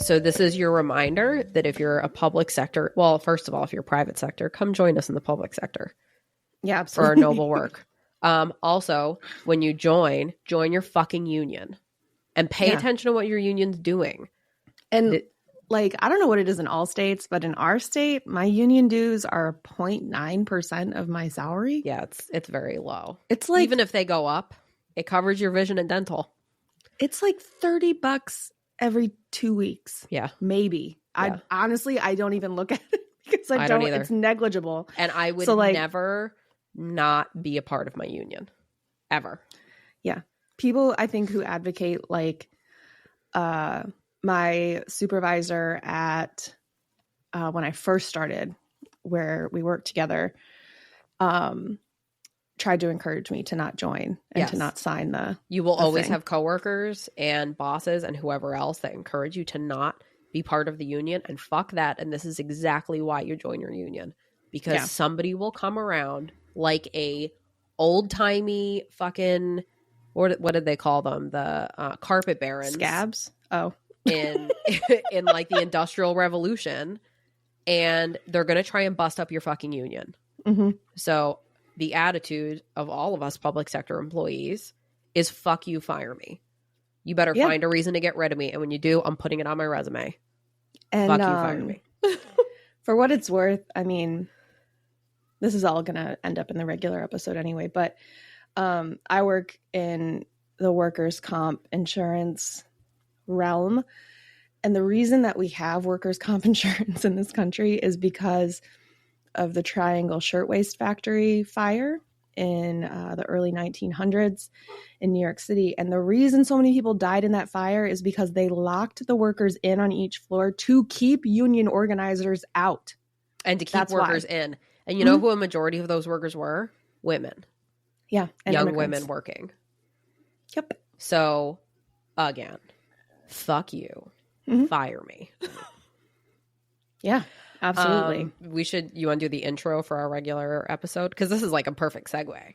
So this is your reminder that if you're a public sector, well, first of all, if you're private sector, come join us in the public sector. Yeah, for our absolutely. noble work. Also, when you join your fucking union and pay attention to what your union's doing. And like, I don't know what it is in all states, but in our state, my union dues are 0.9% of my salary. Yeah, it's very low. It's like, even if they go up, it covers your vision and dental. It's like $30 every 2 weeks. Yeah. Maybe. Yeah. I don't even look at it because I don't either. It's negligible. And I would never not be a part of my union. Ever. Yeah. People, I think, who advocate like my supervisor at when I first started where we worked together tried to encourage me to not join and to not sign the You will always thing. have coworkers and bosses and whoever else that encourage you to not be part of the union, and fuck that. And this is exactly why you join your union, because somebody will come around like a old-timey fucking what did they call them? The carpet barons. Scabs? Oh. in like the Industrial Revolution, and they're going to try and bust up your fucking union. Mm-hmm. So the attitude of all of us public sector employees is fuck you, fire me. You better find a reason to get rid of me. And when you do, I'm putting it on my resume. And, fuck you, fire me. For what it's worth, I mean, this is all going to end up in the regular episode anyway, but I work in the workers' comp insurance realm. And the reason that we have workers' comp insurance in this country is because of the Triangle Shirtwaist Factory fire in the early 1900s in New York City. And the reason so many people died in that fire is because they locked the workers in on each floor to keep union organizers out. And to keep workers in. And you know who a majority of those workers were? Women. Yeah. And young immigrants. women working. Yep. So, again, fuck you. Fire me. Yeah, absolutely. You want to do the intro for our regular episode? Because this is like a perfect segue.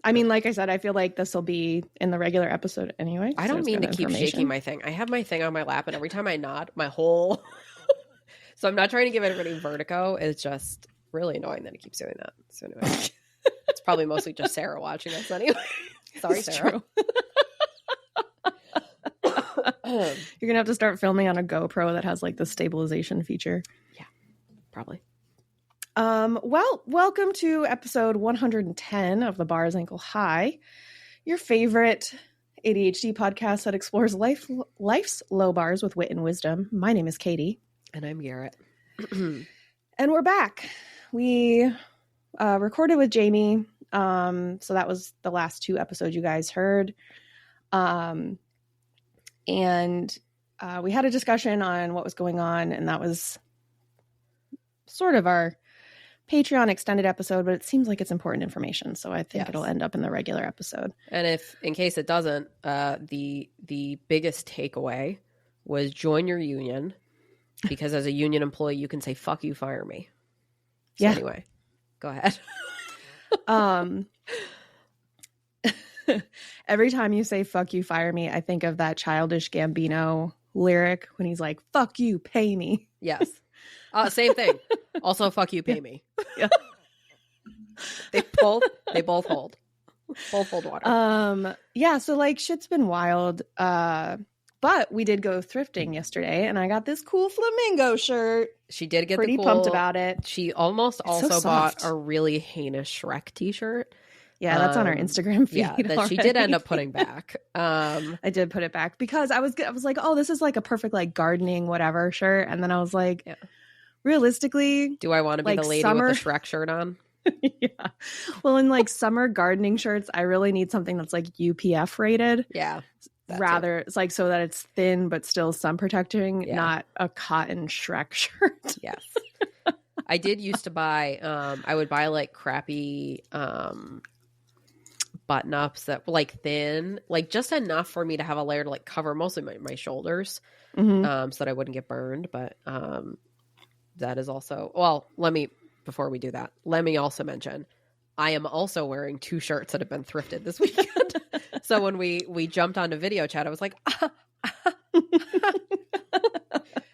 I mean, like I said, I feel like this will be in the regular episode anyway. I don't mean to keep shaking my thing. I have my thing on my lap, and every time I nod, my whole... So I'm not trying to give everybody vertigo. It's just really annoying that it keeps doing that. So anyway, it's probably mostly just Sarah watching us anyway. Sorry, it's Sarah. True. You're going to have to start filming on a GoPro that has like the stabilization feature. Yeah, probably. Well, welcome to episode 110 of The Bar is Ankle High, your favorite ADHD podcast that explores life's low bars with wit and wisdom. My name is Katie. And I'm Garet. And we're back. We recorded with Jamie. So that was the last 2 episodes you guys heard. And we had a discussion on what was going on, and that was sort of our Patreon extended episode, but it seems like it's important information, so I think it'll end up in the regular episode. And if, in case it doesn't, the biggest takeaway was join your union, because as a union employee, you can say, fuck you, fire me. So anyway, go ahead. Every time you say fuck you, fire me, I think of that Childish Gambino lyric when he's like, fuck you, pay me. Yes. Same thing. Also, fuck you, pay me. Yeah. They both hold. Both hold water. Yeah, so like shit's been wild. But we did go thrifting yesterday, and I got this cool flamingo shirt. She did get pretty pumped about it. She almost also bought a really heinous Shrek t-shirt. Yeah, that's on our Instagram feed. Yeah, that she did end up putting back. I did put it back because I was like, oh, this is like a perfect like gardening whatever shirt, and then I was like, realistically, do I want to be like the lady with the Shrek shirt on? Yeah. Well, in like summer gardening shirts, I really need something that's like UPF rated. Yeah. It's like so that it's thin but still sun protecting, not a cotton Shrek shirt. Yes. I did used to buy I would buy like crappy button ups that were like thin, like just enough for me to have a layer to like cover mostly my shoulders, so that I wouldn't get burned. But that is also before we do that, let me also mention I am also wearing 2 shirts that have been thrifted this weekend. So when we jumped onto video chat, I was like,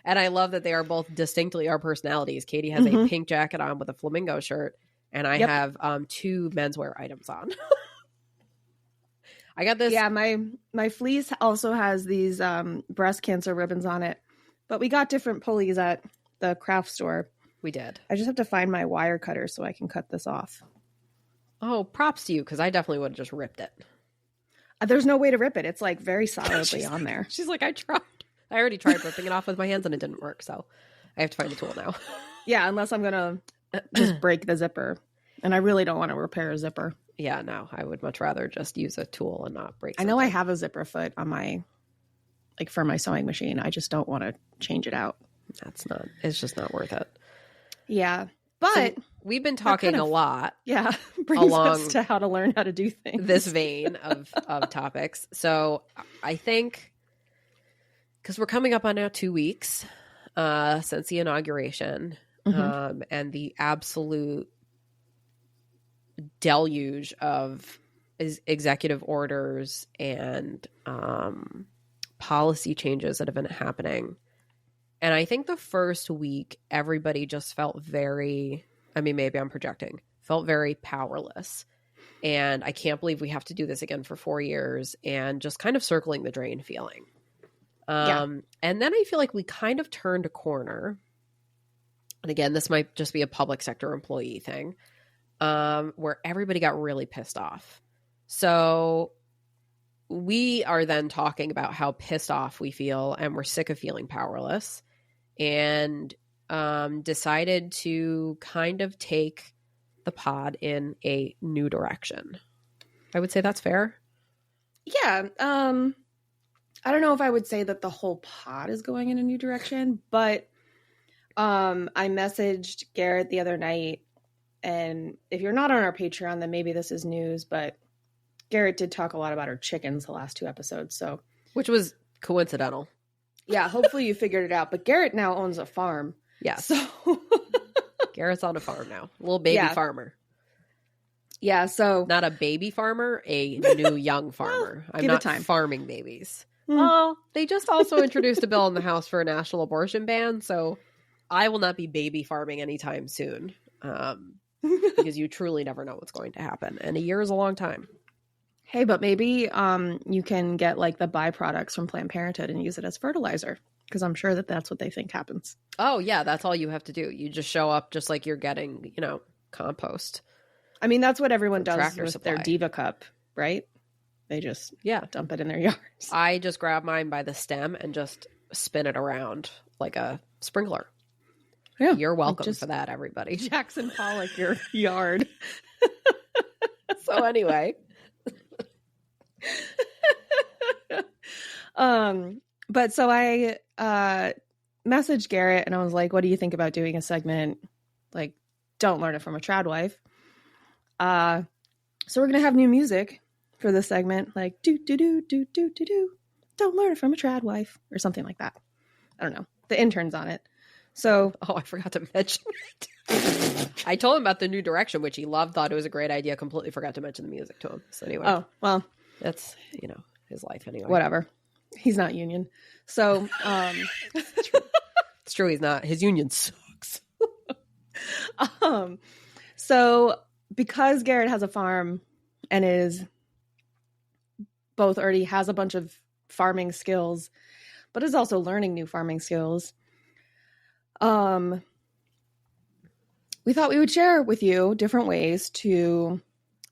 And I love that they are both distinctly our personalities. Katie has a pink jacket on with a flamingo shirt, and I have 2 menswear items on. I got this. Yeah, my fleece also has these breast cancer ribbons on it, but we got different pulleys at the craft store. We did. I just have to find my wire cutter so I can cut this off. Oh, props to you, because I definitely would have just ripped it. There's no way to rip it. It's like very solidly on there. She's like, I tried. I already tried ripping it off with my hands and it didn't work, so I have to find a tool now. Yeah, unless I'm going to just break the zipper. And I really don't want to repair a zipper. Yeah, no, I would much rather just use a tool and not break something. I know I have a zipper foot on my, like for my sewing machine. I just don't want to change it out. It's just not worth it. Yeah. But so we've been talking a lot. Yeah. Brings us to how to learn how to do things. This vein of topics. So I think, because we're coming up on now 2 weeks since the inauguration and the absolute deluge of executive orders and policy changes that have been happening. And I think the first week, everybody just felt very, I mean, maybe I'm projecting, felt very powerless. And I can't believe we have to do this again for 4 years, and just kind of circling the drain feeling. And then I feel like we kind of turned a corner. And again, this might just be a public sector employee thing, where everybody got really pissed off. So we are then talking about how pissed off we feel, and we're sick of feeling powerless, and decided to kind of take the pod in a new direction. I would say that's fair. Yeah. I don't know if I would say that the whole pod is going in a new direction, but I messaged Garet the other night, and if you're not on our Patreon, then maybe this is news, but Garet did talk a lot about her chickens the last 2 episodes, so which was coincidental. Yeah, hopefully you figured it out. But Garet now owns a farm. Yeah. So Garet's on a farm now. A little baby farmer. Yeah, so not a baby farmer, a new young farmer. I'm not farming babies. Well, they just also introduced a bill in the House for a national abortion ban, so I will not be baby farming anytime soon. Because you truly never know what's going to happen. And a year is a long time. Hey, but maybe you can get like the byproducts from Planned Parenthood and use it as fertilizer, because I'm sure that that's what they think happens. Oh, yeah. That's all you have to do. You just show up just like you're getting, compost. I mean, that's what everyone does with their Diva cup, right? They just dump it in their yards. I just grab mine by the stem and just spin it around like a sprinkler. Yeah, you're welcome for that, everybody. Jackson Pollock your yard. So anyway. But so I messaged Garet and I was like, what do you think about doing a segment like Don't Learn It From a Trad Wife? So we're gonna have new music for this segment, like do do do do do do do Don't Learn It From a Trad Wife, or something like that. I don't know. The intern's on it. So I forgot to mention it. I told him about the new direction, which he loved, thought it was a great idea, completely forgot to mention the music to him. So anyway. Oh, well. That's, his life anyway. Whatever. He's not union. So it's true he's not. His union sucks. So because Garet has a farm and is both already has a bunch of farming skills, but is also learning new farming skills, we thought we would share with you different ways to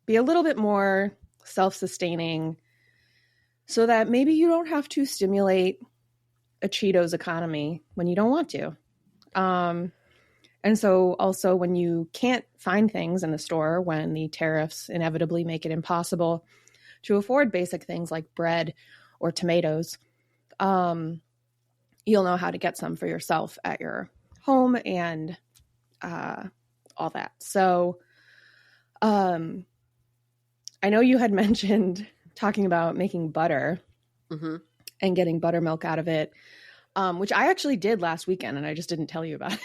be a little bit more self-sustaining so that maybe you don't have to stimulate a Cheetos economy when you don't want to. And so also when you can't find things in the store, when the tariffs inevitably make it impossible to afford basic things like bread or tomatoes, you'll know how to get some for yourself at your home and all that. So I know you had mentioned talking about making butter and getting buttermilk out of it, which I actually did last weekend and I just didn't tell you about it.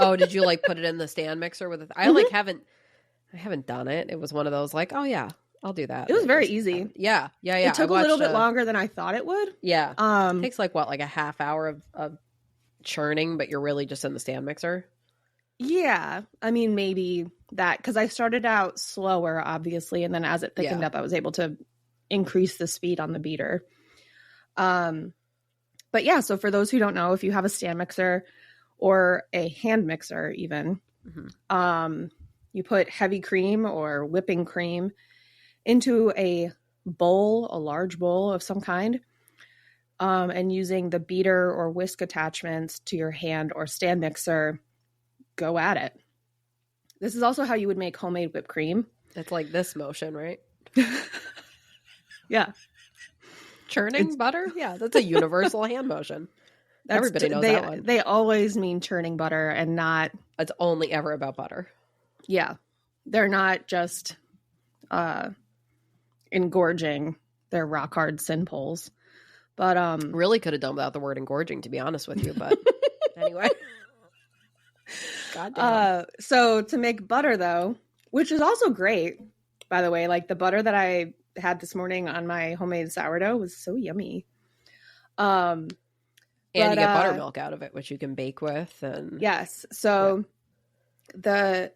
Oh, did you like put it in the stand mixer with it? I haven't done it. It was one of those like, oh yeah, I'll do that. It was very easy. Yeah. It took a little bit longer than I thought it would. Yeah. It takes like a half hour of churning, but you're really just in the stand mixer? Yeah. I mean, maybe that, because I started out slower, obviously, and then as it thickened up, I was able to increase the speed on the beater. But yeah, so for those who don't know, if you have a stand mixer or a hand mixer even, you put heavy cream or whipping cream into a bowl, a large bowl of some kind, and using the beater or whisk attachments to your hand or stand mixer, go at it. This is also how you would make homemade whipped cream. It's like this motion, right? Yeah. Churning butter? Yeah, that's a universal hand motion. Everybody knows that one. They always mean churning butter and not... It's only ever about butter. Yeah. They're not just engorging their rock hard sin poles. But really could have done without the word engorging, to be honest with you, but anyway. Goddamn. So to make butter though, which is also great, by the way, like the butter that I had this morning on my homemade sourdough was so yummy. And you get buttermilk out of it, which you can bake with. And yes. So as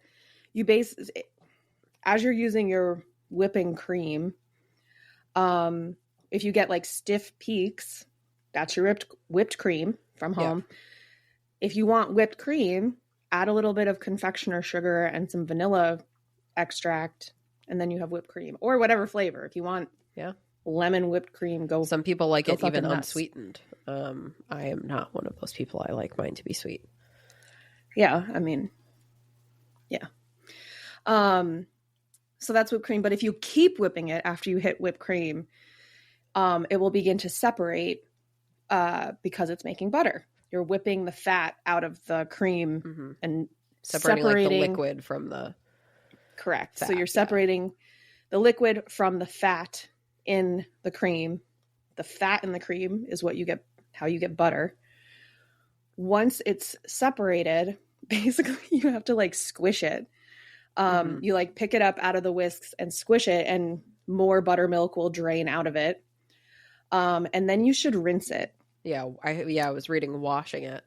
you're using your whipping cream, if you get like stiff peaks, that's your whipped cream from home. Yeah. If you want whipped cream, add a little bit of confectioner sugar and some vanilla extract, and then you have whipped cream or whatever flavor. If you want lemon whipped cream, go. Some people like it even unsweetened. I am not one of those people. I like mine to be sweet. Yeah, I mean, yeah. So that's whipped cream. But if you keep whipping it after you hit whipped cream, it will begin to separate because it's making butter. You're whipping the fat out of the cream and separating like the liquid from the correct. Fat, so you're separating the liquid from the fat in the cream. The fat in the cream is how you get butter. Once it's separated, basically you have to like squish it. You like pick it up out of the whisks and squish it, and more buttermilk will drain out of it. And then you should rinse it. Yeah, I was reading washing it,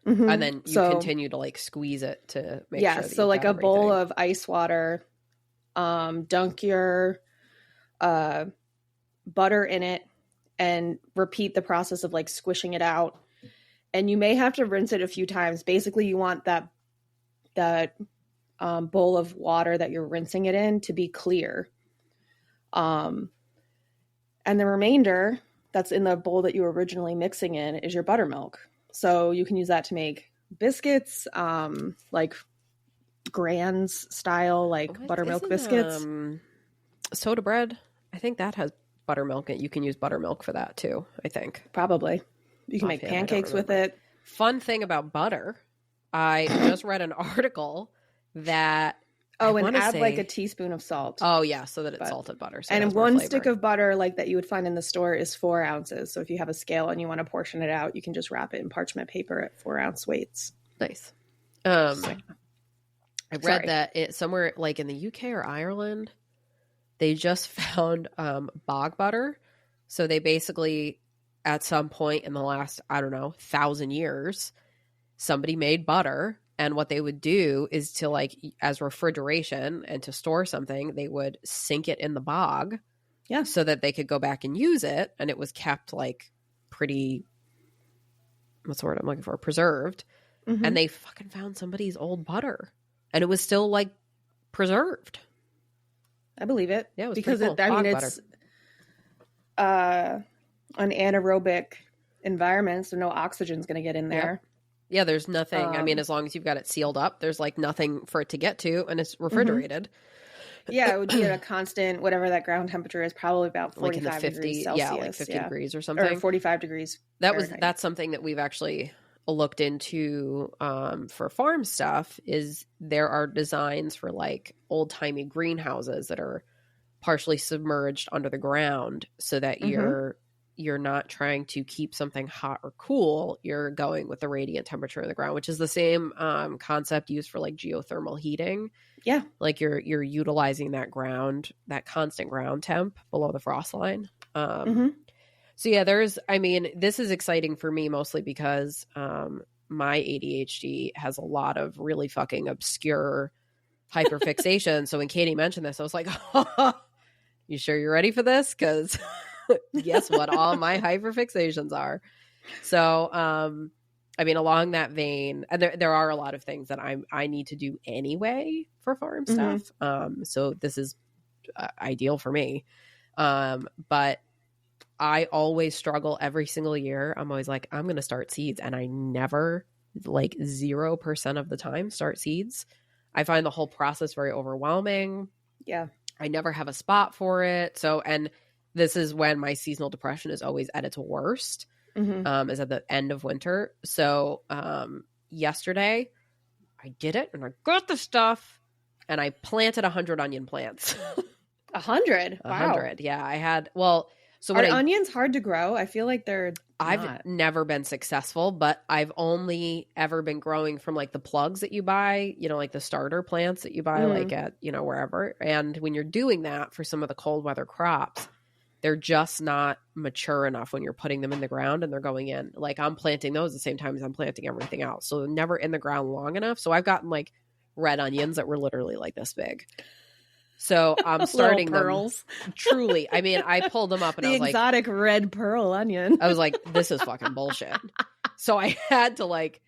and then you continue to like squeeze it to make sure. Yeah, so like a bowl of ice water, dunk your butter in it, and repeat the process of like squishing it out. And you may have to rinse it a few times. Basically, you want that bowl of water that you're rinsing it in to be clear, and the remainder that's in the bowl that you were originally mixing in is your buttermilk. So you can use that to make biscuits, like Gran's style, like buttermilk biscuits. Soda bread, I think that has buttermilk. You can use buttermilk for that too, I think. Probably. You can make pancakes with it. Fun thing about butter, I just read an article that... and add like a teaspoon of salt. Oh, yeah, so that it's salted butter. So and one stick of butter like that you would find in the store is 4 ounces. So if you have a scale and you want to portion it out, you can just wrap it in parchment paper at 4-ounce weights. Nice. I read that it somewhere like in the UK or Ireland, they just found bog butter. So they basically, at some point in the last, 1,000 years, somebody made butter. And what they would do is to like, as refrigeration and to store something, they would sink it in the bog. Yeah. So that they could go back and use it. And it was kept like pretty, what's the word I'm looking for? Preserved. And they fucking found somebody's old butter. And it was still like preserved. I believe it. Yeah, it was because cool. It's an anaerobic environment. So no oxygen's going to get in there. Yep. Yeah, there's nothing. I mean, as long as you've got it sealed up, there's like nothing for it to get to, and it's refrigerated. Yeah, it would be at a constant, whatever that ground temperature is, probably about 45 like 50, degrees Celsius. Yeah, like 50 degrees or something. Or 45 degrees Fahrenheit. That's something that we've actually looked into for farm stuff, is there are designs for like old-timey greenhouses that are partially submerged under the ground so that you're not trying to keep something hot or cool. You're going with the radiant temperature of the ground, which is the same concept used for like geothermal heating. Yeah. Like you're utilizing that constant ground temp below the frost line. So yeah, this is exciting for me mostly because my ADHD has a lot of really fucking obscure hyperfixation. So when Katie mentioned this, I was like, you sure you're ready for this? Because guess what all my hyperfixations are. So, I mean, along that vein, and there are a lot of things that I need to do anyway for farm stuff. So this is ideal for me. But I always struggle every single year. I'm always like, I'm going to start seeds. And I never, like 0% of the time, start seeds. I find the whole process very overwhelming. Yeah. I never have a spot for it. So, and this is when my seasonal depression is always at its worst, is at the end of winter. So yesterday I did it and I got the stuff and I planted 100 onion plants. 100? Wow. 100. Yeah. I had, well, so are onions hard to grow? I feel like they're I've never been successful, but I've only ever been growing from like the plugs that you buy, you know, like the starter plants that you buy like at, you know, wherever. And when you're doing that for some of the cold weather crops, they're just not mature enough when you're putting them in the ground and they're going in. Like I'm planting those at the same time as I'm planting everything else. So they're never in the ground long enough. So I've gotten like red onions that were literally like this big. So I'm starting pearls. Them. Truly. I mean, I pulled them up and I was like, the exotic red pearl onion. I was like, this is fucking bullshit. So I had to like.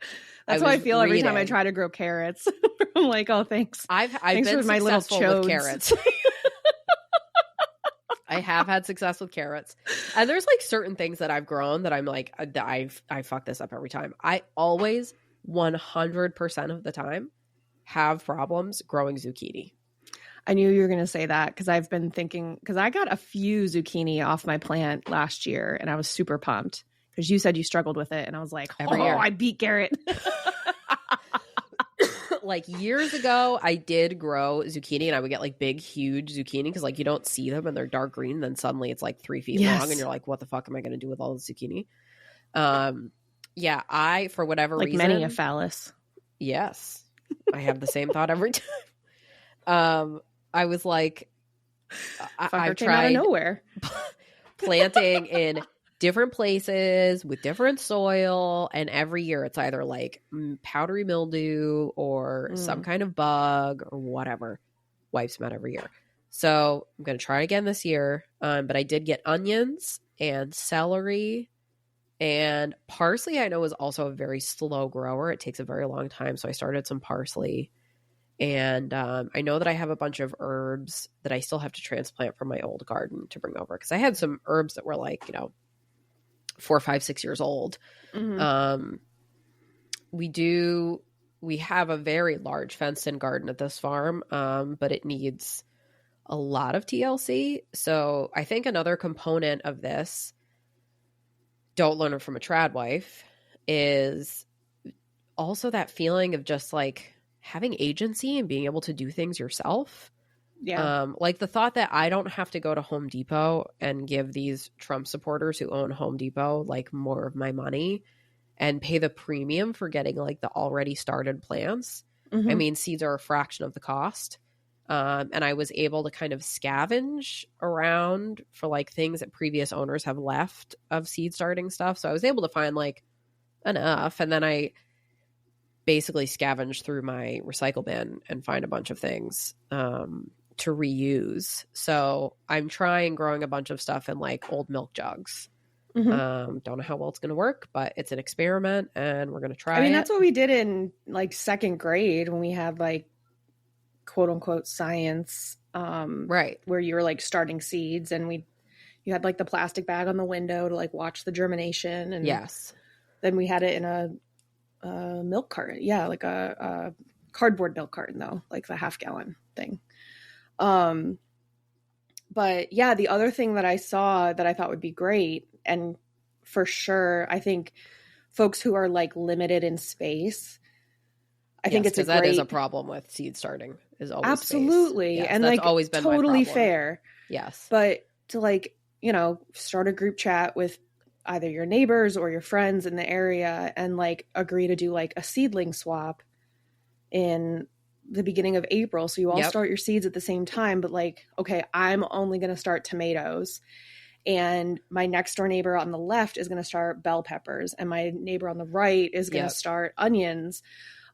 That's how I feel every time I try to grow carrots. I'm like, oh, thanks. I've thanks been for my little successful with carrots. I have had success with carrots. And there's like certain things that I've grown that I'm like, I fuck this up every time. I always 100% of the time have problems growing zucchini. I knew you were going to say that because I've been thinking, because I got a few zucchini off my plant last year and I was super pumped because you said you struggled with it. And I was like, every year. I beat Garet. Like years ago, I did grow zucchini and I would get like big, huge zucchini because like you don't see them and they're dark green. Then suddenly it's like 3 feet long and you're like, what the fuck am I going to do with all the zucchini? Yeah, I, for whatever like reason. Many a phallus. Yes. I have the same thought every time. I was like, I've tried out of nowhere. planting in different places with different soil, and every year it's either like powdery mildew or some kind of bug or whatever wipes them out every year. So I'm going to try again this year. But I did get onions and celery and parsley. I know is also a very slow grower. It takes a very long time. So I started some parsley. And I know that I have a bunch of herbs that I still have to transplant from my old garden to bring over. Because I had some herbs that were like, 4, 5, 6 years old. We have a very large fenced-in garden at this farm, but it needs a lot of TLC. So I think another component of this, don't learn it from a trad wife, is also that feeling of just like having agency and being able to do things yourself. Yeah. Like the thought that I don't have to go to Home Depot and give these Trump supporters who own Home Depot like more of my money and pay the premium for getting like the already started plants. I mean, seeds are a fraction of the cost. And I was able to kind of scavenge around for like things that previous owners have left of seed starting stuff. So I was able to find like enough. And then I basically scavenged through my recycle bin and find a bunch of things to reuse. So I'm trying growing a bunch of stuff in like old milk jugs. Don't know how well it's going to work, but it's an experiment and we're going to try it. I mean, that's what we did in like second grade when we had like quote unquote science, right, where you were like starting seeds and you had like the plastic bag on the window to like watch the germination. And yes, then we had it in a milk carton. Yeah. Like a cardboard milk carton though, like the 1/2 gallon thing. But yeah, the other thing that I saw that I thought would be great, and for sure, I think folks who are like limited in space, I think it's that is a problem with seed starting is always absolutely. Yes, and that's like always been totally my problem. fair. Yes. But to like, start a group chat with either your neighbors or your friends in the area and like agree to do like a seedling swap in the beginning of April. So you all start your seeds at the same time, but like, okay, I'm only going to start tomatoes And my next door neighbor on the left is going to start bell peppers, and my neighbor on the right is going to start onions.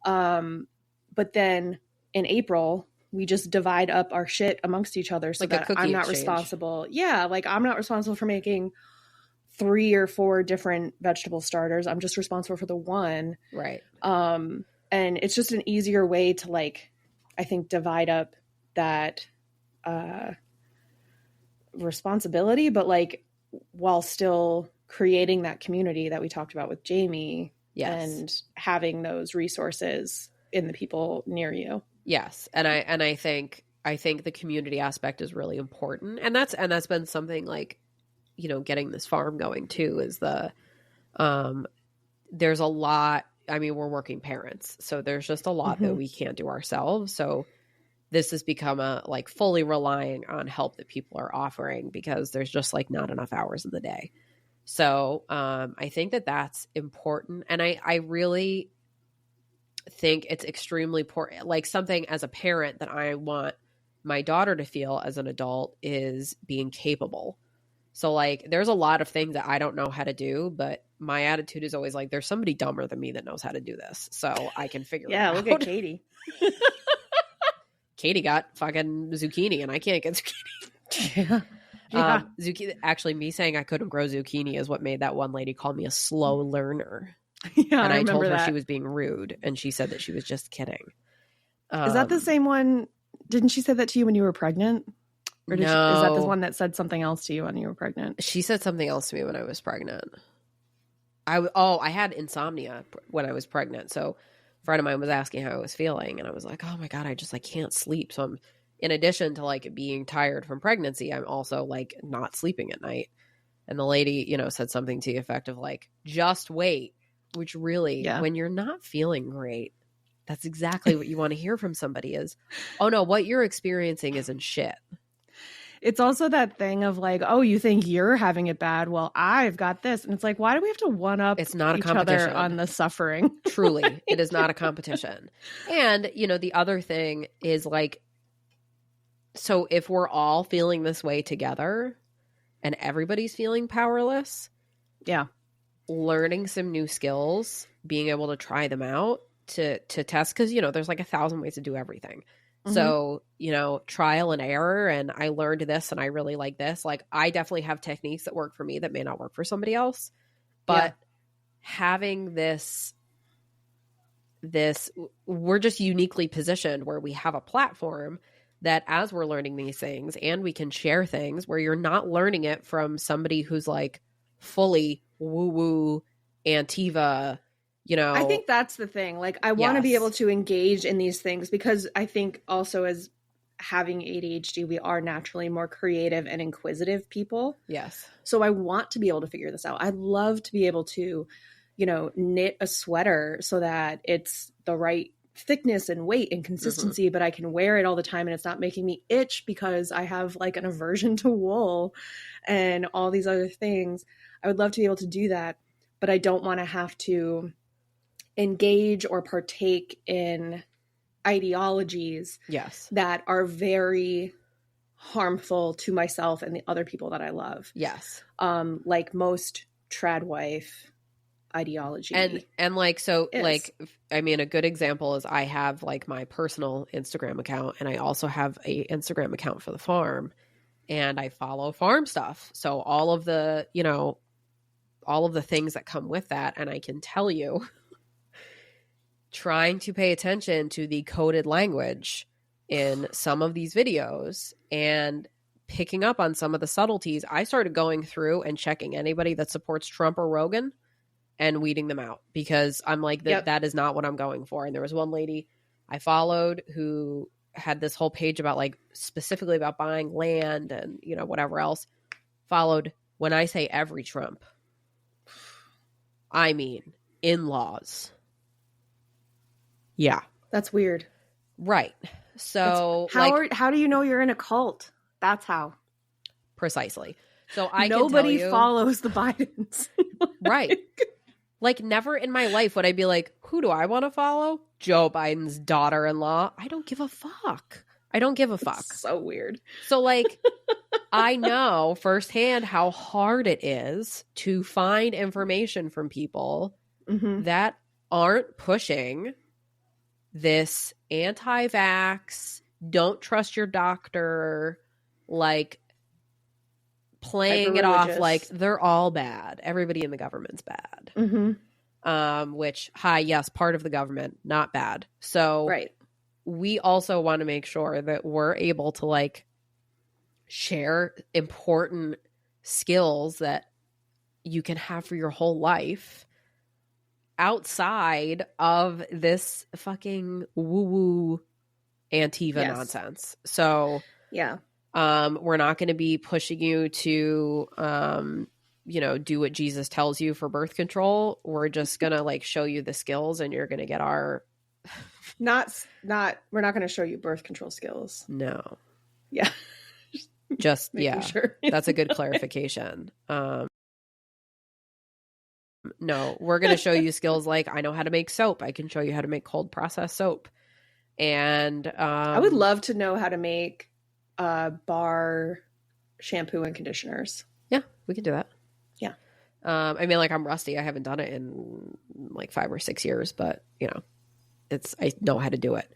But then in April, we just divide up our shit amongst each other so like that I'm not responsible. Yeah, like I'm not responsible for making 3 or 4 different vegetable starters. I'm just responsible for the one. Right. And it's just an easier way to, like, I think, divide up that responsibility, but like while still creating that community that we talked about with Jamie. Yes. And having those resources in the people near you. Yes. And I think the community aspect is really important. And that's been something, like, you know, getting this farm going too, is there's a lot. I mean, we're working parents, so there's just a lot that we can't do ourselves. So this has become a, like, fully relying on help that people are offering, because there's just, like, not enough hours in the day. So I think that that's important. And I really think it's extremely important. Like, something as a parent that I want my daughter to feel as an adult is being capable. So, like, there's a lot of things that I don't know how to do, but my attitude is always like, there's somebody dumber than me that knows how to do this, so I can figure it out. Yeah, look at Katie. Katie got fucking zucchini, and I can't get zucchini. Yeah. Zucchini. Actually, me saying I couldn't grow zucchini is what made that one lady call me a slow learner. Yeah, and I told her that. She was being rude, and she said that she was just kidding. Is that the same one? Didn't she say that to you when you were pregnant? Or is that the one that said something else to you when you were pregnant? She said something else to me when I was pregnant. I had insomnia when I was pregnant. So a friend of mine was asking how I was feeling, and I was like, oh my God, I can't sleep. So I'm, in addition to, like, being tired from pregnancy, I'm also, like, not sleeping at night. And the lady, you know, said something to the effect of, like, just wait, which really, when you're not feeling great, that's exactly what you want to hear from somebody is, oh no, what you're experiencing isn't shit. It's also that thing of, like, oh, you think you're having it bad? Well, I've got this. And it's like, why do we have to one up each other on the suffering? Truly, it is not a competition. And, you know, the other thing is, like, so if we're all feeling this way together and everybody's feeling powerless, learning some new skills, being able to try them out to test, because, you know, there's like 1,000 ways to do everything. So, you know, trial and error, and I learned this and I really like this. Like, I definitely have techniques that work for me that may not work for somebody else. But having this, we're just uniquely positioned where we have a platform that, as we're learning these things, and we can share things where you're not learning it from somebody who's, like, fully woo-woo Antiva. You know, I think that's the thing. Like, I want to be able to engage in these things, because I think also, as having ADHD, we are naturally more creative and inquisitive people. Yes. So I want to be able to figure this out. I'd love to be able to, you know, knit a sweater so that it's the right thickness and weight and consistency, but I can wear it all the time and it's not making me itch because I have, like, an aversion to wool and all these other things. I would love to be able to do that, but I don't want to have to engage or partake in ideologies that are very harmful to myself and the other people that I love. Yes. Like most trad wife ideology. And like, so is. Like, I mean, a good example is I have, like, my personal Instagram account, and I also have a Instagram account for the farm, and I follow farm stuff. So all of the, you know, all of the things that come with that. And I can tell you, trying to pay attention to the coded language in some of these videos and picking up on some of the subtleties, I started going through and checking anybody that supports Trump or Rogan and weeding them out, because I'm like, that is not what I'm going for. And there was one lady I followed who had this whole page about, like, specifically about buying land and, you know, whatever else. Followed, when I say every Trump, I mean in-laws. Yeah. That's weird. Right. So how do you know you're in a cult? That's how. Precisely. So I nobody follows the Bidens. Right. Like, never in my life would I be like, who do I want to follow? Joe Biden's daughter-in-law. I don't give a fuck. I don't give a fuck. It's so weird. So, like, I know firsthand how hard it is to find information from people that aren't pushing this anti-vax, don't trust your doctor, like playing it off like they're all bad. Everybody in the government's bad. Which, yes, part of the government, not bad. So we also want to make sure that we're able to like share important skills that you can have for your whole life outside of this fucking woo-woo Antiva nonsense. So we're not going to be pushing you to do what Jesus tells you for birth control. We're just going to like show you the skills and you're going to get our we're not going to show you birth control skills. No. Yeah. Just sure. That's a good clarification. No, we're going to show you skills like I know how to make soap. I can show you how to make cold process soap. And I would love to know how to make bar shampoo and conditioners. Yeah, we can do that. Yeah. I mean, like I'm rusty. I haven't done it in like 5 or 6 years, but I know how to do it.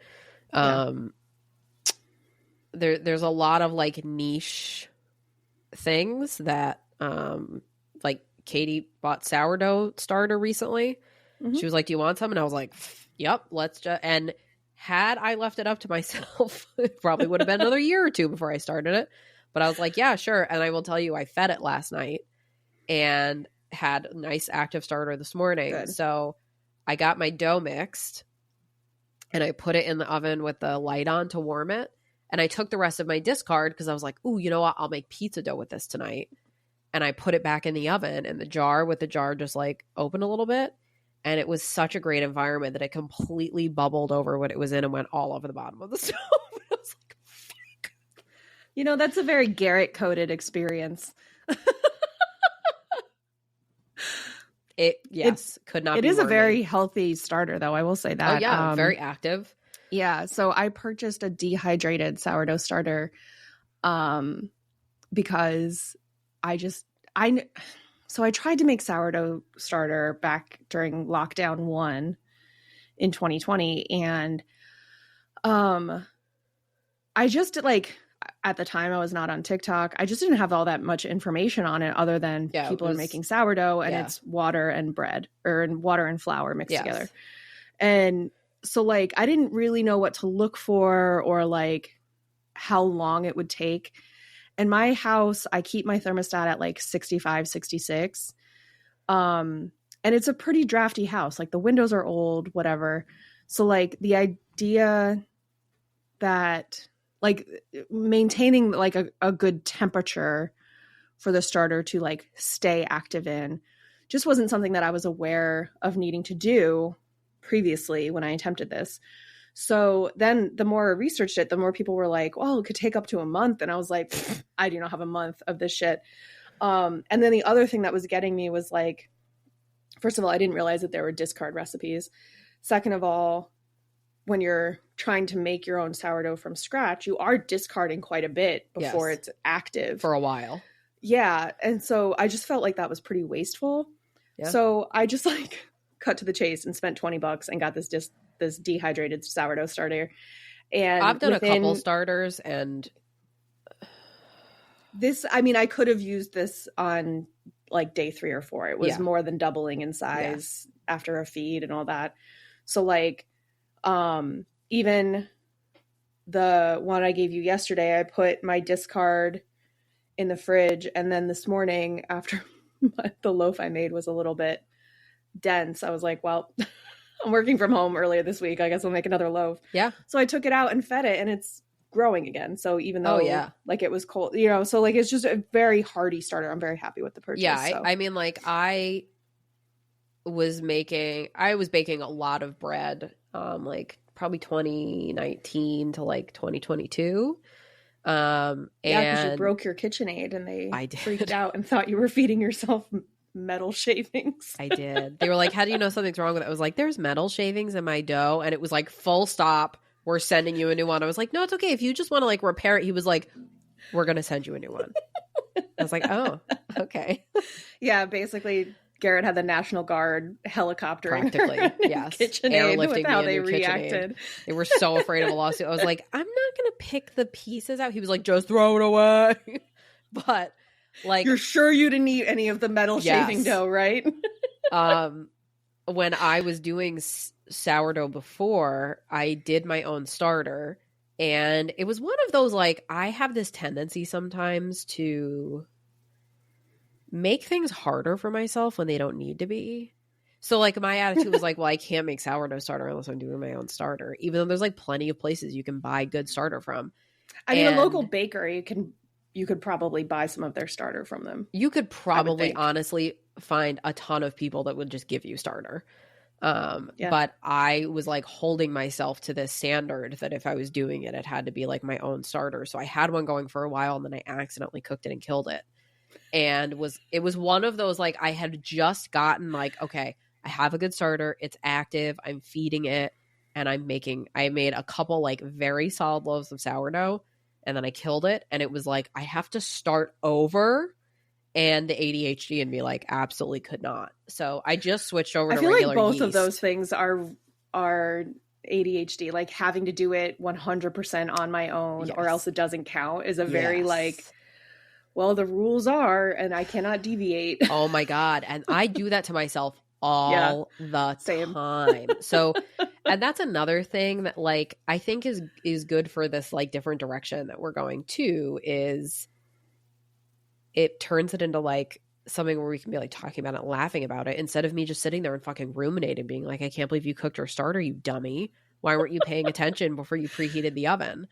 There's a lot of like niche things that like Katie bought sourdough starter recently. She was like, do you want some? And I was like, yep, let's just, and had I left it up to myself, it probably would have been another year or two before I started it. But I was like, yeah, sure. And I will tell you, I fed it last night and had a nice active starter this morning. Good. So I got my dough mixed and I put it in the oven with the light on to warm it. And I took the rest of my discard because I was like, ooh, you know what? I'll make pizza dough with this tonight. And I put it back in the oven and the jar just like opened a little bit. And it was such a great environment that it completely bubbled over what it was in and went all over the bottom of the stove. I was like, fuck. That's a very Garet coded experience. Could not be. It is more a very healthy starter, though. I will say that. Oh, yeah. Very active. Yeah. So I purchased a dehydrated sourdough starter because I tried to make sourdough starter back during lockdown 1 in 2020. And I just like, at the time I was not on TikTok. I just didn't have all that much information on it other than people are making sourdough and it's water and bread or water and flour mixed together. And so like, I didn't really know what to look for or like how long it would take. In my house, I keep my thermostat at like 65, 66. And it's a pretty drafty house. Like the windows are old, whatever. So like the idea that like maintaining like a good temperature for the starter to like stay active in just wasn't something that I was aware of needing to do previously when I attempted this. So then the more I researched it, the more people were like, well, it could take up to a month. And I was like, I do not have a month of this shit. And then the other thing that was getting me was like, first of all, I didn't realize that there were discard recipes. Second of all, when you're trying to make your own sourdough from scratch, you are discarding quite a bit before it's active. For a while. Yeah. And so I just felt like that was pretty wasteful. Yeah. So I just like cut to the chase and spent $20 and got this dehydrated sourdough starter. And I've done a couple starters and this, I mean, I could have used this on like day 3 or 4. It was more than doubling in size after a feed and all that. So like, even the one I gave you yesterday, I put my discard in the fridge. And then this morning after the loaf I made was a little bit dense, I was like, well, I'm working from home earlier this week. I guess I'll make another loaf. Yeah. So I took it out and fed it and it's growing again. So even though like it was cold, so like, it's just a very hearty starter. I'm very happy with the purchase. Yeah. So. I mean, like I was baking a lot of bread, like probably 2019 to like 2022. Because you broke your KitchenAid and they freaked out and thought you were feeding yourself metal shavings. I did. They were like, how do you know something's wrong with it? I was like, there's metal shavings in my dough. And it was like, full stop. We're sending you a new one. I was like, no, it's okay. If you just want to like repair it. He was like, We're going to send you a new one. I was like, oh, okay. Yeah, basically, Garet had the National Guard helicoptering Practically, yes. KitchenAid Airlifting with how me they into reacted. KitchenAid. They were so afraid of a lawsuit. I was like, I'm not going to pick the pieces out. He was like, just throw it away. But like, you're sure you didn't eat any of the metal shaving dough, right? When I was doing sourdough before, I did my own starter. And it was one of those, like, I have this tendency sometimes to make things harder for myself when they don't need to be. So, like, my attitude was like, well, I can't make sourdough starter unless I'm doing my own starter, even though there's, like, plenty of places you can buy good starter from. I mean, a local bakery you could probably buy some of their starter from them. You could probably honestly find a ton of people that would just give you starter. But I was like holding myself to this standard that if I was doing it, it had to be like my own starter. So I had one going for a while and then I accidentally cooked it and killed it. And it was one of those, like, I had just gotten like, okay, I have a good starter. It's active. I'm feeding it. And I made a couple like very solid loaves of sourdough and then I killed it. And it was like, I have to start over. And the ADHD in me, like, absolutely could not. So I just switched over to regular yeast. I feel like both of those things are ADHD. Like, having to do it 100% on my own or else it doesn't count is a very, like, well, the rules are and I cannot deviate. Oh, my God. And I do that to myself all the time. So, and that's another thing that, like, I think is good for this, like, different direction that we're going to is – it turns it into like something where we can be like talking about it, laughing about it, instead of me just sitting there and fucking ruminating, being like, I can't believe you cooked your starter, you dummy. Why weren't you paying attention before you preheated the oven?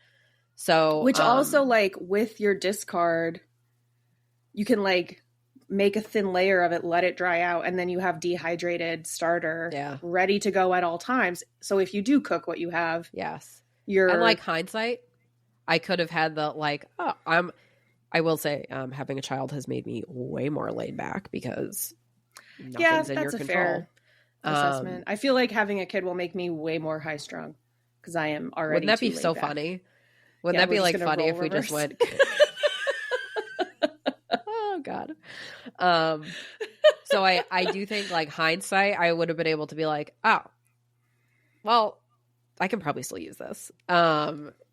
So, which also, like, with your discard, you can like make a thin layer of it, let it dry out, and then you have dehydrated starter ready to go at all times. So if you do cook what you have, and like hindsight, I could have had the like, I will say, having a child has made me way more laid back because nothing's in your control. Fair assessment. I feel like having a kid will make me way more high strung because I am already. Wouldn't that be so funny? Wouldn't that be like funny if we just went? Oh God. So I do think, like, hindsight, I would have been able to be like, oh, well, I can probably still use this.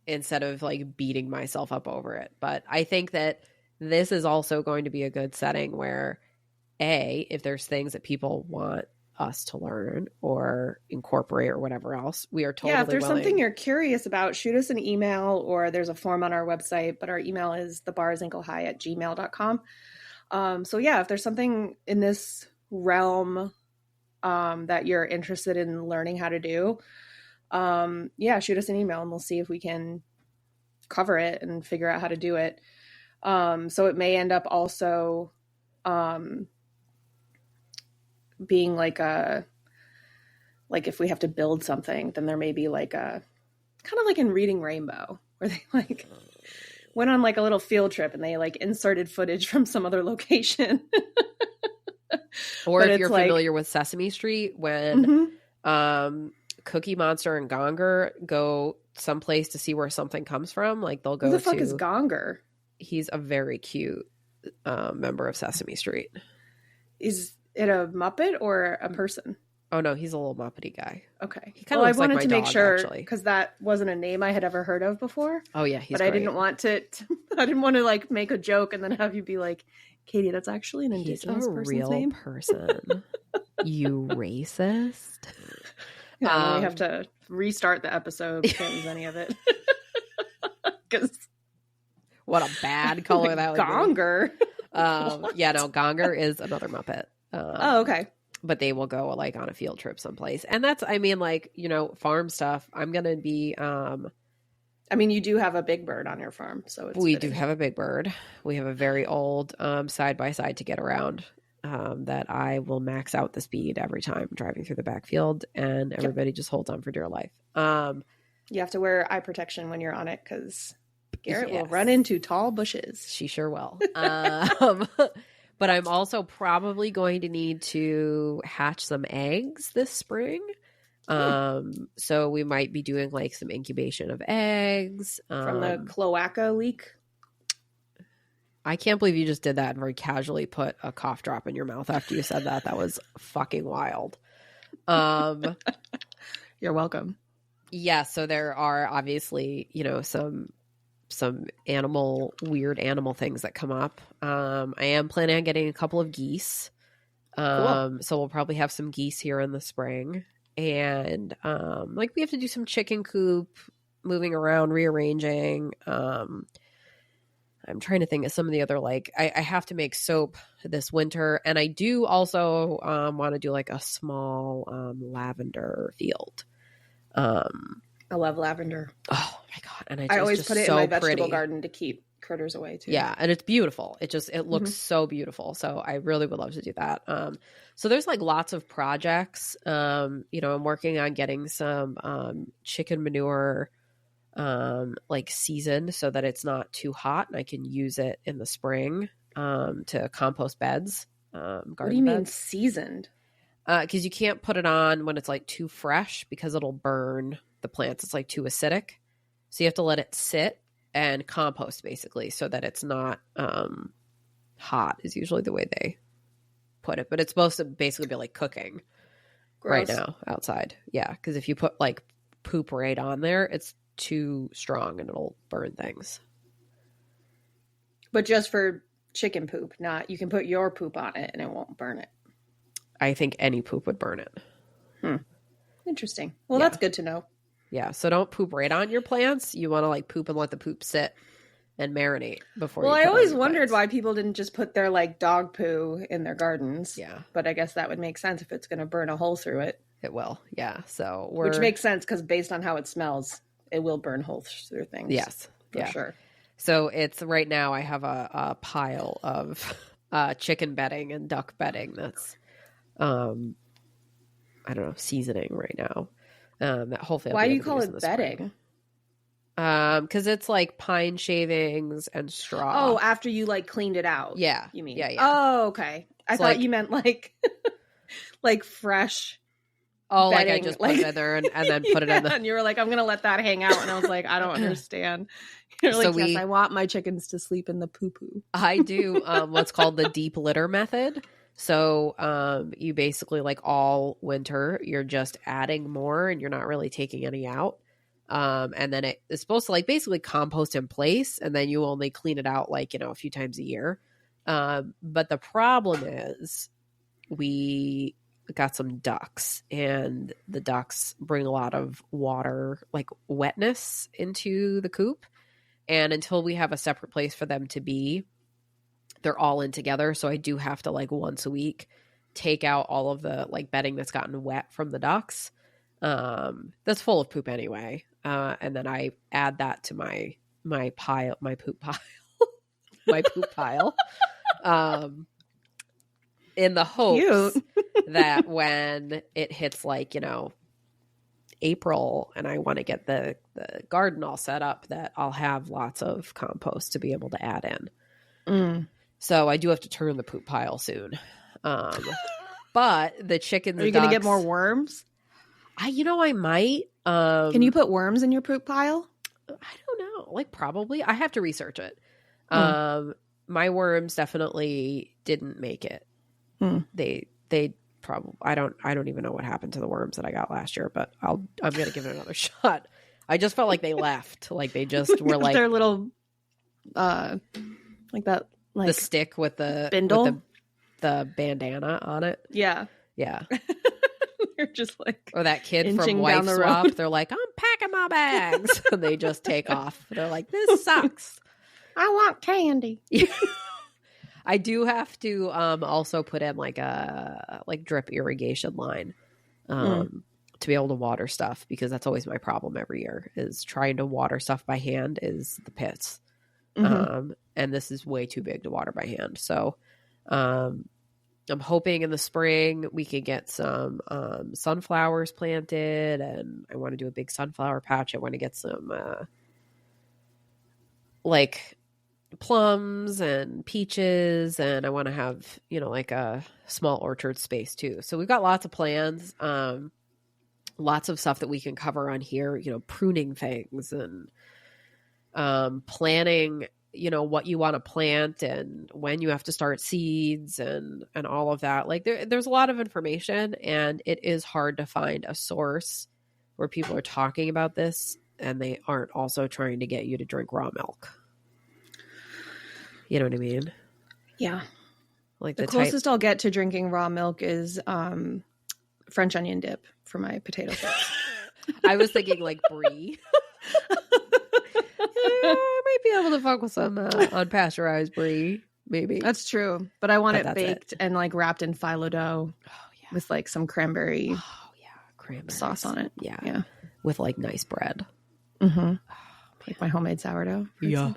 Instead of like beating myself up over it. But I think that this is also going to be a good setting where, if there's things that people want us to learn or incorporate or whatever else, we are totally willing. If there's something you're curious about, shoot us an email, or there's a form on our website, but our email is thebarsanklehigh@gmail.com. So if there's something in this realm that you're interested in learning how to do, shoot us an email and we'll see if we can cover it and figure out how to do it. So it may end up also being like if we have to build something, then there may be like a kind of like in Reading Rainbow where they like went on like a little field trip and they like inserted footage from some other location. Or if you're familiar with Sesame Street, when Cookie Monster and Gonger go someplace to see where something comes from, like they'll go to... Who the fuck is Gonger? He's a very cute member of Sesame Street. Is it a Muppet or a person? Oh no, he's a little Muppety guy. Okay. He kind of looks like my dog, make sure, actually, because that wasn't a name I had ever heard of before. Oh yeah, he's but great. I didn't want to like make a joke and then have you be like, Katie, that's actually an indigenous person's real name. Person. You racist. Yeah, we have to restart the episode if we can't use any of it. Because what a bad color that would Gonger. be. Gonger is another Muppet. Okay. But they will go like on a field trip someplace. And that's, I mean, like, farm stuff. I'm going to be... I mean, you do have a big bird on your farm, so it's do have a big bird. We have a very old side-by-side to get around that I will max out the speed every time driving through the backfield, and everybody just holds on for dear life. You have to wear eye protection when you're on it because Garet will run into tall bushes. She sure will. But I'm also probably going to need to hatch some eggs this spring. So we might be doing like some incubation of eggs from the cloaca leak. I can't believe you just did that and very casually put a cough drop in your mouth after you said that. That was fucking wild. You're welcome. Yeah, so there are obviously, some weird animal things that come up. I am planning on getting a couple of geese. Cool. So we'll probably have some geese here in the spring. And we have to do some chicken coop, moving around, rearranging. I'm trying to think of some of the other, I have to make soap this winter. And I do also want to do a small lavender field. I love lavender. Oh my God. And I always just put it so in my vegetable pretty. garden to keep critters away too. Yeah. And it's beautiful. It looks so beautiful. So I really would love to do that. So there's lots of projects. I'm working on getting some chicken manure seasoned so that it's not too hot and I can use it in the spring to compost beds. What do you mean seasoned? Because you can't put it on when it's too fresh because it'll burn the plants. It's too acidic. So you have to let it sit and compost basically so that it's not hot is usually the way they put it. But it's supposed to basically be cooking. Gross. Right now outside. Yeah. Because if you put poop right on there, it's too strong and it'll burn things. But just for chicken poop, not you can put your poop on it and it won't burn it. I think any poop would burn it. Interesting. Well, that's good to know. Yeah. So don't poop right on your plants. You want to poop and let the poop sit and marinate before. Well, I always wondered why people didn't just put their dog poo in their gardens. Yeah. But I guess that would make sense if it's going to burn a hole through it. It will. Yeah. So which makes sense because based on how it smells, it will burn holes through things. Yes. For sure. So it's right now I have a pile of chicken bedding and duck bedding that's I don't know, seasoning right now. That hopefully why do you call it bedding? Because it's pine shavings and straw. Oh, after you cleaned it out. Yeah. You mean? Yeah. Oh, okay. I thought you meant fresh. Oh, bedding. I just put it in there and then put it in the... And you were I'm going to let that hang out. And I was I don't understand. You're yes, I want my chickens to sleep in the poo-poo. I do what's called the deep litter method. So you basically all winter, you're just adding more and you're not really taking any out. And then it is supposed to basically compost in place. And then you only clean it out a few times a year. But the problem is we got some ducks and the ducks bring a lot of water, wetness into the coop. And until we have a separate place for them to be, they're all in together. So I do have to once a week take out all of the bedding that's gotten wet from the ducks. That's full of poop anyway. And then I add that to my poop pile, in the hopes that when it hits April and I want to get the garden all set up, that I'll have lots of compost to be able to add in. So I do have to turn the poop pile soon. But the chickens, are you going to get more worms? I might. Can you put worms in your poop pile? I don't know. Probably. I have to research it. My worms definitely didn't make it. They probably. I don't even know what happened to the worms that I got last year, but I'm gonna give it another shot. I just felt they left. They just were their little, that. The stick with the bindle, with the bandana on it. Yeah. You're just or that kid from Wife Swap. They're I'm packing my bags, and they just take off. They're this sucks. I want candy. I do have to also put in a drip irrigation line to be able to water stuff, because that's always my problem every year is trying to water stuff by hand is the pits. And this is way too big to water by hand. So I'm hoping in the spring we could get some sunflowers planted, and I want to do a big sunflower patch. I want to get some plums and peaches, and I want to have, a small orchard space too. So we've got lots of plans, lots of stuff that we can cover on here, pruning things and planning what you want to plant and when you have to start seeds and all of that. Like there's a lot of information, and it is hard to find a source where people are talking about this and they aren't also trying to get you to drink raw milk. You know what I mean? Yeah. Like the closest I'll get to drinking raw milk is French onion dip for my potato chips. I was thinking like brie. I might be able to fuck with some unpasteurized brie, maybe. That's true, but I want it baked and like wrapped in phyllo dough. Oh yeah, with like some cranberry. Oh yeah, cranberry sauce on it. Yeah, with like nice bread. Mm-hmm. Oh, like my homemade sourdough. Yeah.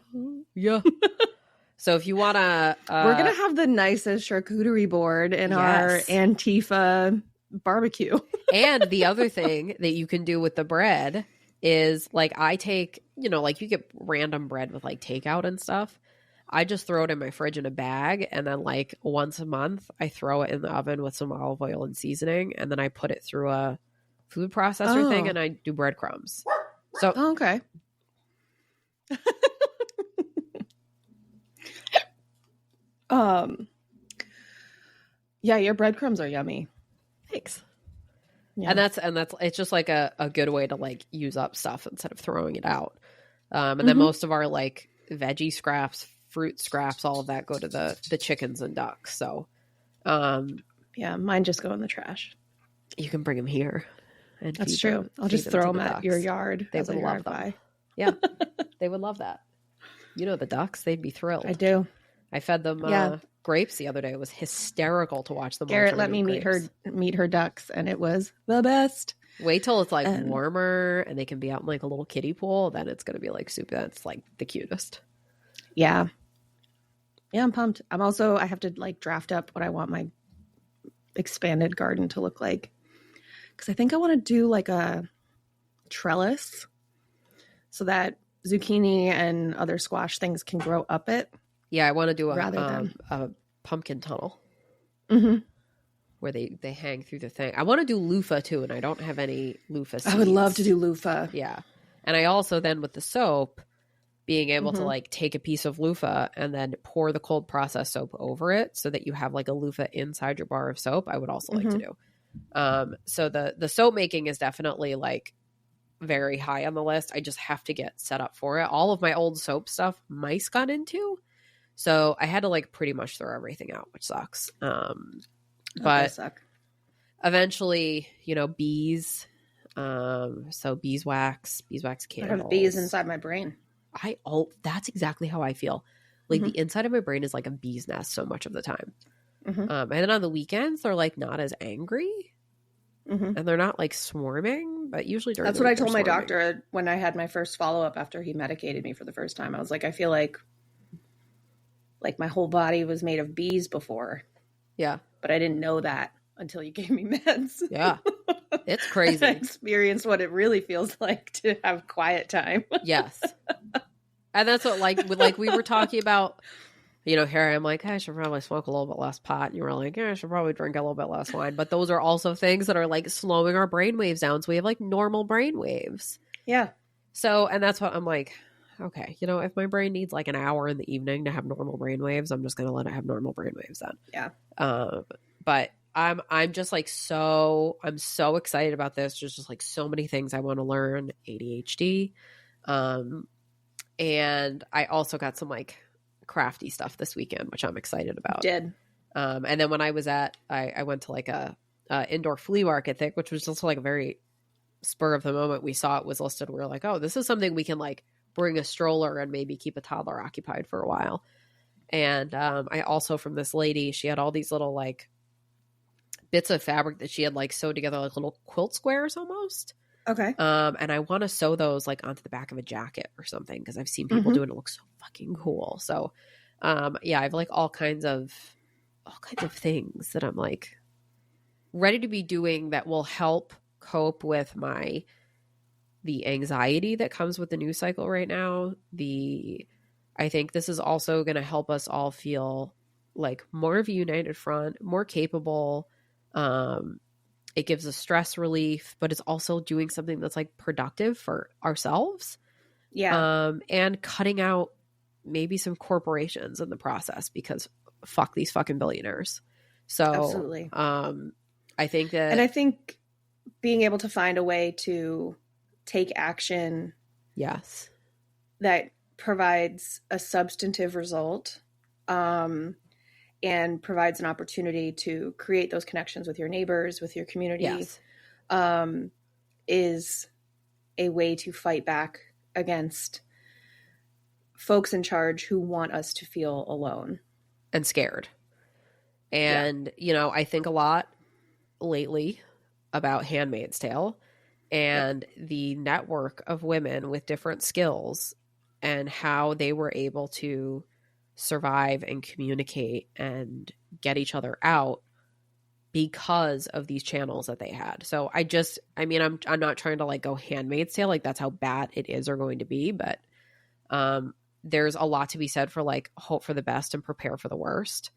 So if you want to, we're gonna have the nicest charcuterie board in our Antifa barbecue. And the other thing that you can do with the bread is like I take, like you get random bread with like takeout and stuff. I just throw it in my fridge in a bag, and then like once a month I throw it in the oven with some olive oil and seasoning, and then I put it through a food processor thing, and I do breadcrumbs. So okay. Yeah, your breadcrumbs are yummy. Thanks. Yeah. And that's it's just like a good way to like use up stuff instead of throwing it out. And then most of our like veggie scraps, fruit scraps, all of that go to the chickens and ducks. So yeah, mine just go in the trash. You can bring them here. And that's true. I'll just throw them at your yard. They would love them. Yeah, they would love that. The ducks, they'd be thrilled. I do. I fed them grapes the other day. It was hysterical to watch them. Garrett let me meet her ducks, and it was the best. Wait till it's like warmer and they can be out in like a little kiddie pool. Then it's going to be like super. That's like the cutest. Yeah. Yeah, I'm pumped. I have to like draft up what I want my expanded garden to look like. Because I think I want to do like a trellis so that zucchini and other squash things can grow up it. Yeah, I want to do a pumpkin tunnel where they hang through the thing. I want to do loofah too, and I don't have any loofah seeds. I would love to do loofah. Yeah. And I also then with the soap, being able to like take a piece of loofah and then pour the cold process soap over it so that you have like a loofah inside your bar of soap, I would also like to do. So the soap making is definitely like very high on the list. I just have to get set up for it. All of my old soap stuff mice got into. So I had to like pretty much throw everything out, which sucks. But eventually, bees. So beeswax candles. I have bees inside my brain. That's exactly how I feel. Like the inside of my brain is like a bee's nest so much of the time. And then on the weekends, they're like not as angry. And they're not like swarming, but usually during that's what I told my doctor when I had my first follow-up after he medicated me for the first time. I was like, I feel like my whole body was made of bees before. Yeah. But I didn't know that until you gave me meds. Yeah. It's crazy. I experienced what it really feels like to have quiet time. Yes. And that's what we were talking about, here I am like, hey, I should probably smoke a little bit less pot. And you were like, yeah, I should probably drink a little bit less wine. But those are also things that are like slowing our brain waves down. So we have like normal brain waves. Yeah. So, and that's what I'm like, okay, if my brain needs like an hour in the evening to have normal brain waves, I'm just going to let it have normal brain waves then. Yeah. But I'm just like, I'm so excited about this. There's just like so many things I want to learn. ADHD. And I also got some like crafty stuff this weekend, which I'm excited about. Did. And then when I was I went to like a indoor flea market thing, which was just like a very spur of the moment. We saw it was listed. We were like, oh, this is something we can like bring a stroller and maybe keep a toddler occupied for a while. And I also, from this lady, she had all these little like bits of fabric that she had like sewed together like little quilt squares almost. Okay. And I want to sew those like onto the back of a jacket or something because I've seen people do it. It looks so fucking cool. So yeah, I have like all kinds of things that I'm like ready to be doing that will help cope with the anxiety that comes with the news cycle right now. I think this is also going to help us all feel like more of a united front, more capable. It gives us stress relief, but it's also doing something that's like productive for ourselves. Yeah. And cutting out maybe some corporations in the process, because fuck these fucking billionaires. So Absolutely. I think that, and I think being able to find a way to take action, yes, that provides a substantive result, and provides an opportunity to create those connections with your neighbors, with your community, yes, is a way to fight back against folks in charge who want us to feel alone and scared. And, you know, I think a lot lately about Handmaid's Tale and the network of women with different skills and how they were able to survive and communicate and get each other out because of these channels that they had. So I mean, I'm not trying to like go Handmaid's Tale, like that's how bad it is or going to be, but there's a lot to be said for like hope for the best and prepare for the worst.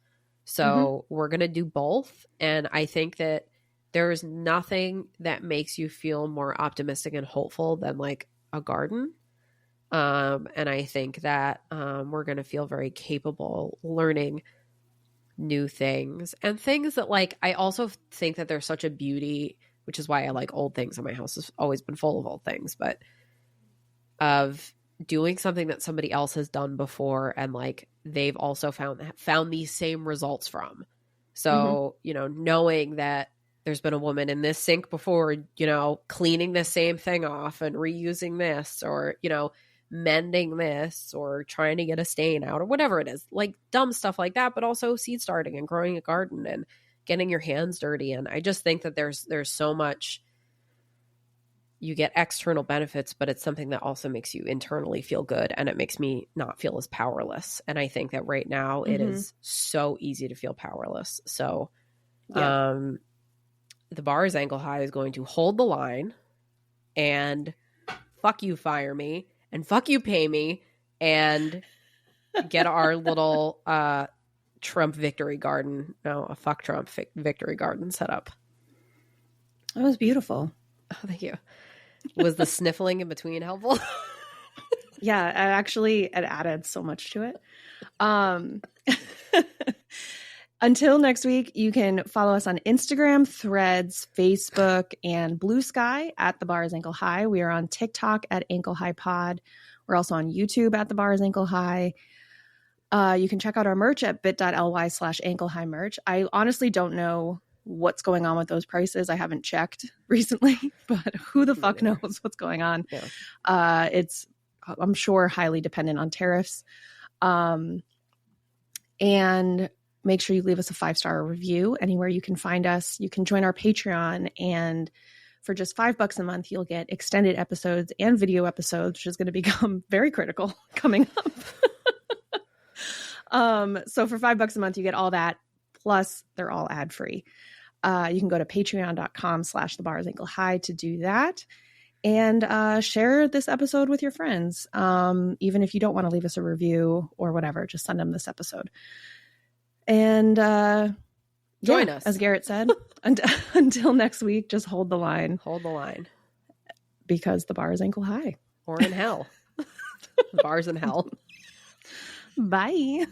So we're going to do both. And I think that there's nothing that makes you feel more optimistic and hopeful than like a garden. And I think that we're going to feel very capable learning new things and things that like, I also think that there's such a beauty, which is why I like old things, and my house has always been full of old things, but of doing something that somebody else has done before and like they've also found these same results from. So, you know, knowing that there's been a woman in this sink before, you know, cleaning the same thing off and reusing this, or, you know, mending this, or trying to get a stain out, or whatever it is, like dumb stuff like that, but also seed starting and growing a garden and getting your hands dirty. And I just think that there's so much. You get external benefits, but it's something that also makes you internally feel good, and it makes me not feel as powerless. And I think that right now it is so easy to feel powerless. So the Bars Ankle High is going to hold the line and fuck you, fire me, and fuck you, pay me, and get our little Trump victory garden. No, a fuck Trump victory garden set up. That was beautiful. Oh, thank you. Was the sniffling in between helpful? Yeah, it added so much to it. Until next week, you can follow us on Instagram, Threads, Facebook, and Blue Sky at The Bars Ankle High. We are on TikTok at Ankle High Pod. We're also on YouTube at The Bars Ankle High. You can check out our merch at bit.ly/ankle high merch. I honestly don't know what's going on with those prices. I haven't checked recently, but who the fuck knows what's going on? Yeah. It's, I'm sure, highly dependent on tariffs. And make sure you leave us a 5-star review anywhere you can find us. You can join our Patreon, and for just $5 a month, you'll get extended episodes and video episodes, which is going to become very critical coming up. So for $5 a month, you get all that. Plus, they're all ad free. You can go to patreon.com/thebarsankle-high to do that, and share this episode with your friends. Even if you don't want to leave us a review or whatever, just send them this episode. And join us, as Garrett said. Until next week, just hold the line. Hold the line, because the bar is ankle high, or in hell. The bar's in hell. Bye.